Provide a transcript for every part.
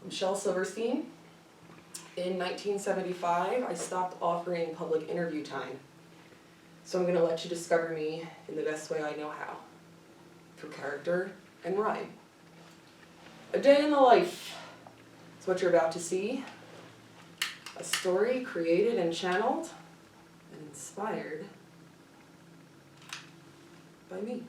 I'm Shel Silverstein. In 1975, I stopped offering public interview time. So I'm going to let you discover me in the best way I know how, through character and rhyme. A day in the life is what you're about to see. A story created and channeled and inspired by me.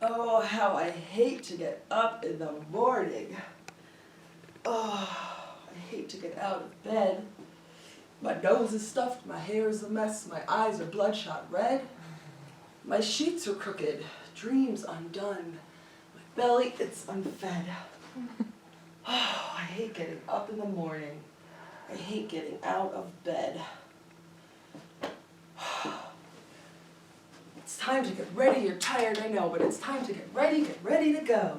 Oh, how I hate to get up in the morning. Oh, I hate to get out of bed. My nose is stuffed, my hair is a mess, my eyes are bloodshot red. My sheets are crooked, dreams undone, my belly, it's unfed. Oh, I hate getting up in the morning. I hate getting out of bed. It's time to get ready, you're tired, I know, but it's time to get ready to go.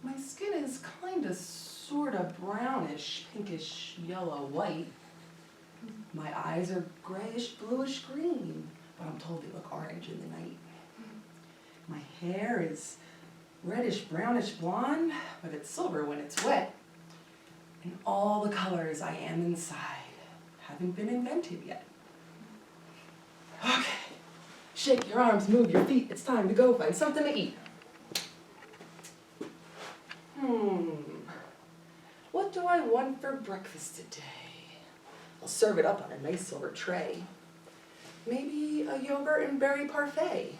My skin is kinda, sorta brownish, pinkish, yellow, white. My eyes are grayish, bluish green, but I'm told they look orange in the night. My hair is reddish, brownish blonde, but it's silver when it's wet. And all the colors I am inside haven't been invented yet. Okay, shake your arms, move your feet, it's time to go find something to eat. What do I want for breakfast today? I'll serve it up on a nice silver tray. Maybe a yogurt and berry parfait.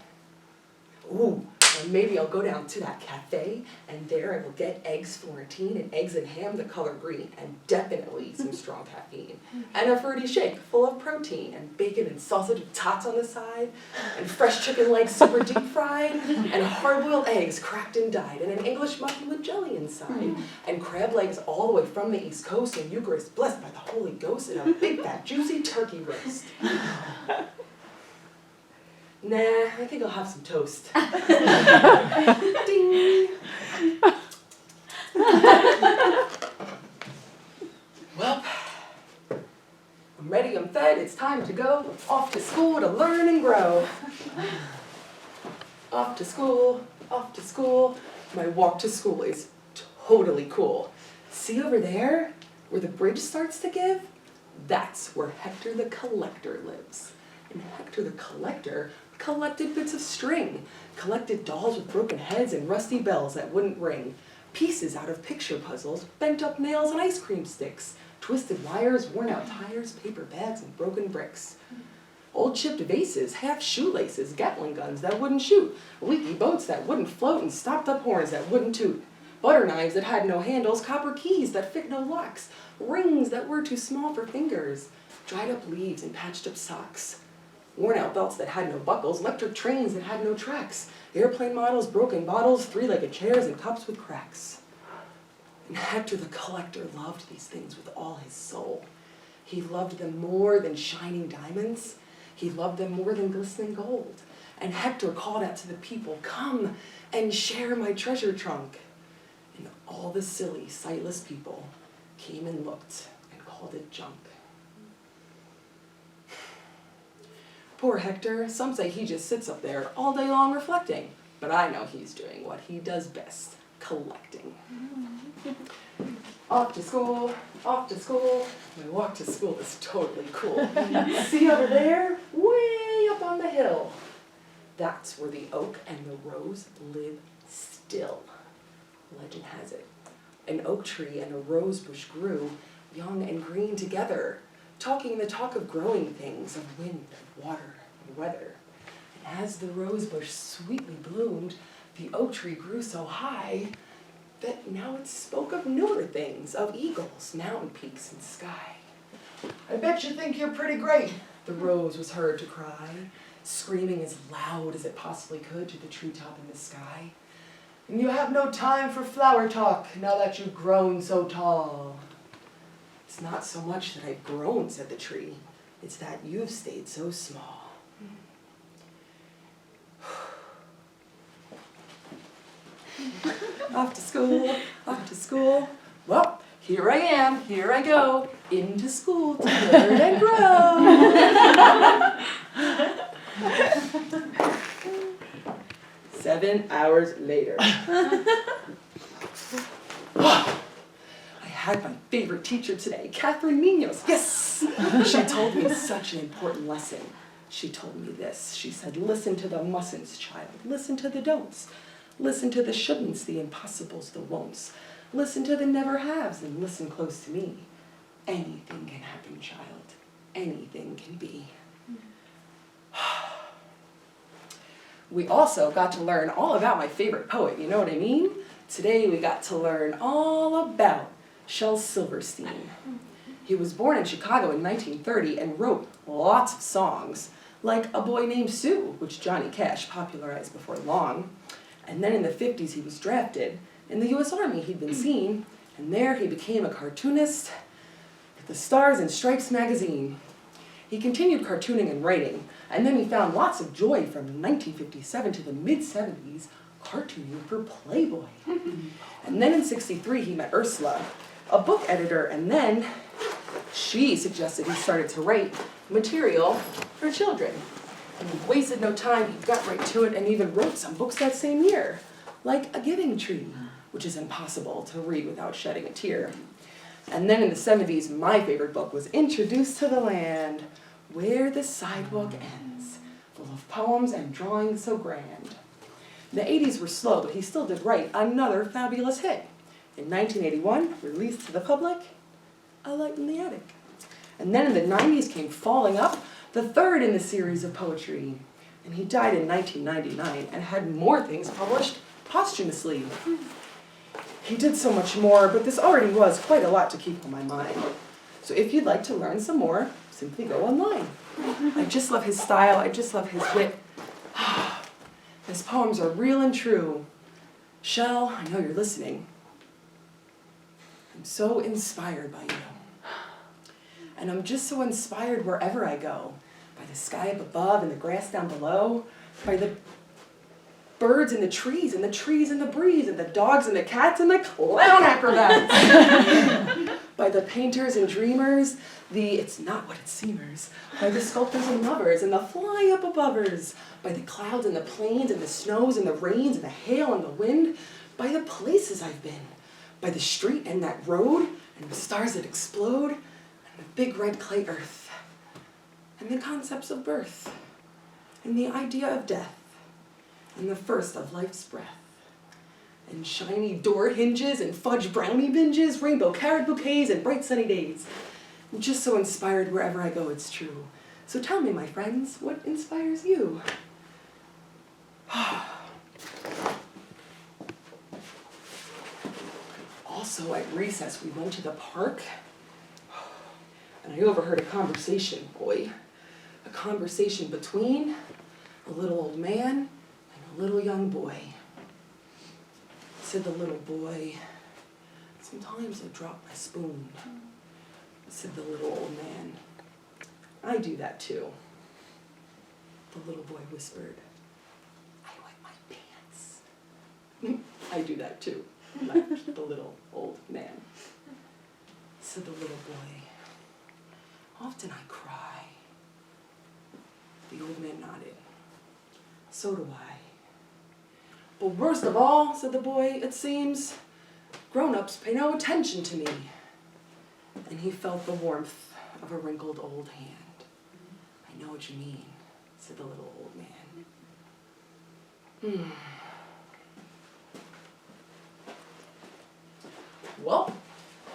Ooh, or maybe I'll go down to that cafe, and there I will get eggs Florentine and eggs and ham the color green, and definitely some strong caffeine. And a fruity shake full of protein, and bacon and sausage with tots on the side, and fresh chicken legs super deep fried, and hard-boiled eggs cracked and dyed, and an English muffin with jelly inside, and crab legs all the way from the East Coast, and Eucharist blessed by the Holy Ghost, and a big fat juicy turkey roast. Nah, I think I'll have some toast. Ding! Well, I'm ready, I'm fed, it's time to go. Off to school to learn and grow. Off to school, off to school. My walk to school is totally cool. See over there, where the bridge starts to give? That's where Hector the Collector lives. And Hector the Collector collected bits of string, collected dolls with broken heads and rusty bells that wouldn't ring, pieces out of picture puzzles, bent up nails and ice cream sticks, twisted wires, worn out tires, paper bags, and broken bricks. Old chipped vases, half shoelaces, Gatling guns that wouldn't shoot, leaky boats that wouldn't float, and stopped up horns that wouldn't toot, butter knives that had no handles, copper keys that fit no locks, rings that were too small for fingers, dried up leaves and patched up socks, worn-out belts that had no buckles, electric trains that had no tracks, airplane models, broken bottles, three-legged chairs, and cups with cracks. And Hector the Collector loved these things with all his soul. He loved them more than shining diamonds. He loved them more than glistening gold. And Hector called out to the people, "Come and share my treasure trunk." And all the silly, sightless people came and looked and called it junk. Poor Hector, some say he just sits up there all day long reflecting, but I know he's doing what he does best, collecting. Off to school, off to school. My walk to school is totally cool. See over there, way up on the hill? That's where the oak and the rose live still. Legend has it, an oak tree and a rose bush grew, young and green together, talking the talk of growing things, of wind and water and weather. And as the rose bush sweetly bloomed, the oak tree grew so high that now it spoke of newer things, of eagles, mountain peaks, and sky. "I bet you think you're pretty great," the rose was heard to cry, screaming as loud as it possibly could to the treetop in the sky. "And you have no time for flower talk now that you've grown so tall." It's not so much that I've grown, said the tree. It's that you've stayed so small. Off to school, off to school. Well, here I am, here I go, into school to learn and grow. 7 hours later. I had my favorite teacher today, Catherine Niños. Yes! She told me such an important lesson. She told me this. She said, listen to the mustn'ts, child. Listen to the don'ts. Listen to the shouldn'ts, the impossibles, the won'ts. Listen to the never haves and listen close to me. Anything can happen, child. Anything can be. We also got to learn all about my favorite poet, you know what I mean? Today we got to learn all about Shel Silverstein. He was born in Chicago in 1930 and wrote lots of songs, like A Boy Named Sue, which Johnny Cash popularized before long. And then in the 50s he was drafted. In the US Army he'd been seen, and there he became a cartoonist with the Stars and Stripes magazine. He continued cartooning and writing, and then he found lots of joy from 1957 to the mid-70s cartooning for Playboy. And then in '63 he met Ursula, a book editor, and then she suggested he started to write material for children. And he wasted no time, he got right to it and even wrote some books that same year, like A Giving Tree, which is impossible to read without shedding a tear. And then in the 70s, my favorite book was Introduced to the Land, Where the Sidewalk Ends, full of poems and drawings so grand. The 80s were slow, but he still did write another fabulous hit. In 1981, released to the public, A Light in the Attic. And then in the 90s came Falling Up, the third in the series of poetry. And he died in 1999 and had more things published posthumously. He did so much more, but this already was quite a lot to keep on my mind. So if you'd like to learn some more, simply go online. I just love his style, I just love his wit. His poems are real and true. Shel, I know you're listening. I'm so inspired by you. And I'm just so inspired wherever I go, by the sky up above and the grass down below, by the birds and the trees and the breeze and the dogs and the cats and the clown acrobats. By the painters and dreamers, it's not what it seemers. By the sculptors and lovers and the fly up abovers. By the clouds and the plains and the snows and the rains and the hail and the wind. By the places I've been. By the street and that road and the stars that explode and the big red clay earth. And the concepts of birth and the idea of death. And the first of life's breath. And shiny door hinges and fudge brownie binges, rainbow carrot bouquets and bright sunny days. I'm just so inspired wherever I go, it's true. So tell me, my friends, what inspires you? Also, at recess, we went to the park, and I overheard a conversation, boy. A conversation between a little old man and a little young boy. Said the little boy, sometimes I drop my spoon. Said the little old man, I do that too. The little boy whispered, I wet my pants. I do that too, laughed the little old man. Said the little boy, often I cry. The old man nodded. So do I. But worst of all, said the boy, it seems, grown-ups pay no attention to me. And he felt the warmth of a wrinkled old hand. I know what you mean, said the little old man. Well,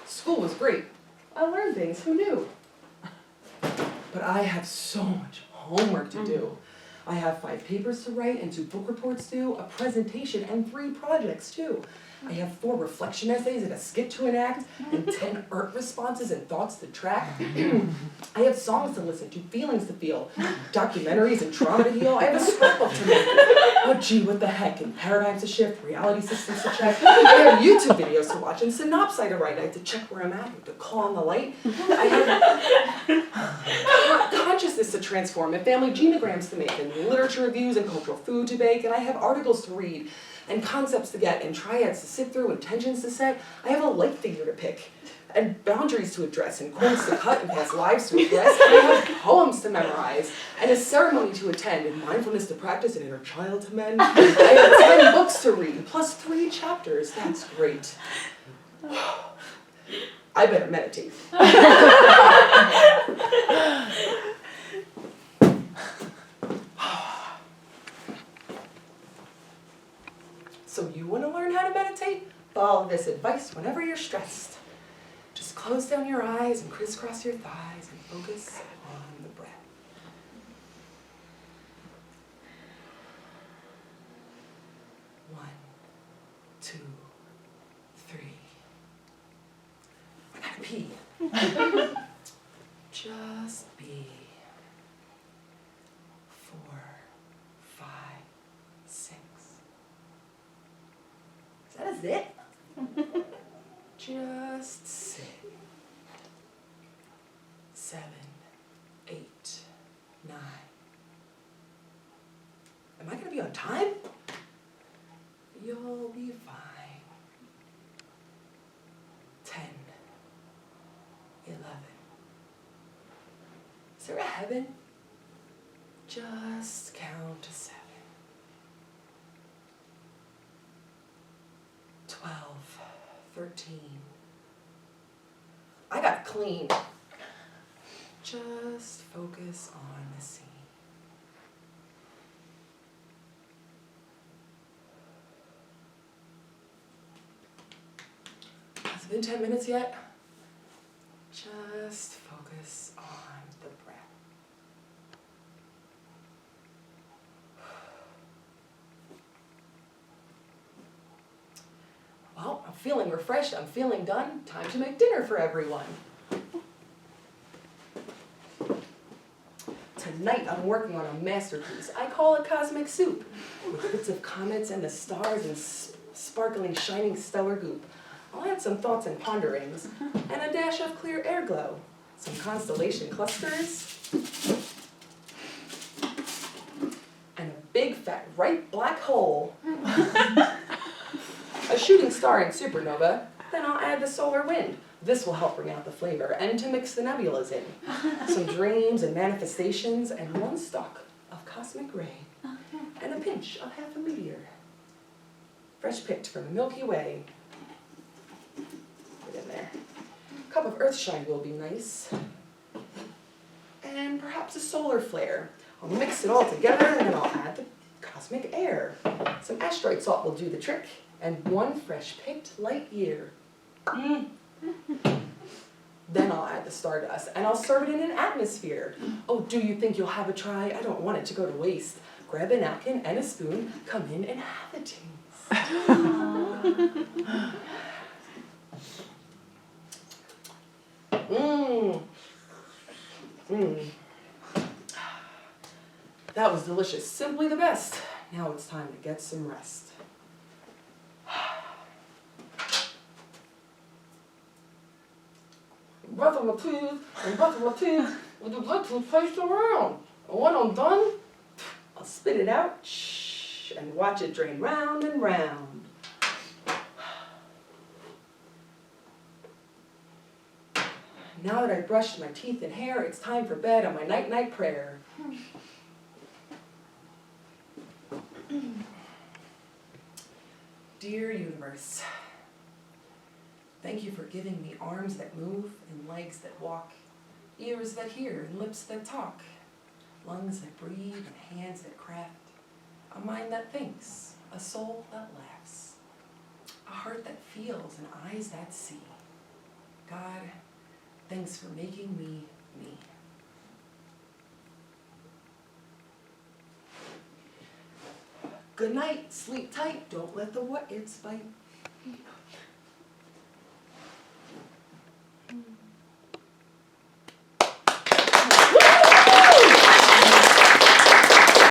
school was great. I learned things, who knew? But I have so much homework to do. I have 5 papers to write and 2 book reports due, a presentation and 3 projects too. I have 4 reflection essays and a skit to enact, and 10 art responses and thoughts to track. I have songs to listen to, feelings to feel, documentaries and trauma to heal. I have a scrapbook to make. Oh gee, what the heck, and paradigms to shift, reality systems to check. I have YouTube videos to watch and synopsi to write. I have to check where I'm at, to call on the light. I have consciousness to transform, and family genograms to make, and literature reviews and cultural food to bake, and I have articles to read, and concepts to get, and triads to sit through, and tensions to set. I have a light figure to pick, and boundaries to address, and cords to cut, and past lives to address. And I have poems to memorize, and a ceremony to attend, and mindfulness to practice, and inner child to mend. I have 10 books to read, plus 3 chapters. That's great. I better meditate. So you want to learn how to meditate? Follow this advice whenever you're stressed. Just close down your eyes and crisscross your thighs and focus on the breath. One, 2, 3. I gotta pee. Just be. 4, 5, 6. Is that a zit? Just sit. 7, 8, 9. Am I gonna be on time? You'll be fine. 10, 11. Is there a heaven? Just count to 7. 12, 13. I got clean. Just focus on the scene. Has it been 10 minutes yet? Just focus on the breath. Well, I'm feeling refreshed, I'm feeling done. Time to make dinner for everyone. Tonight I'm working on a masterpiece I call a cosmic soup, with bits of comets and the stars and sparkling, shining stellar goop. I'll add some thoughts and ponderings, and a dash of clear air glow, some constellation clusters, and a big fat right black hole. A shooting star and supernova, then I'll add the solar wind. This will help bring out the flavor and to mix the nebulas in. Some dreams and manifestations and 1 stalk of cosmic ray and a pinch of half a meteor. Fresh picked from the Milky Way. Put in there. A cup of earthshine will be nice. And perhaps a solar flare. I'll mix it all together and then I'll add the cosmic air. Some asteroid salt will do the trick. And 1 fresh picked light year. Then I'll add the stardust, and I'll serve it in an atmosphere. Oh, do you think you'll have a try? I don't want it to go to waste. Grab a napkin and a spoon, come in and have a taste. That was delicious, simply the best. Now it's time to get some rest. Breath of my teeth, and breath of my teeth, with the blood toothpaste around. And when I'm done, I'll spit it out, shh, and watch it drain round and round. Now that I've brushed my teeth and hair, it's time for bed on my night-night prayer. Dear universe, thank you for giving me arms that move and legs that walk, ears that hear and lips that talk, lungs that breathe and hands that craft, a mind that thinks, a soul that laughs, a heart that feels and eyes that see. God, thanks for making me me. Good night, sleep tight, don't let the what-ifs bite.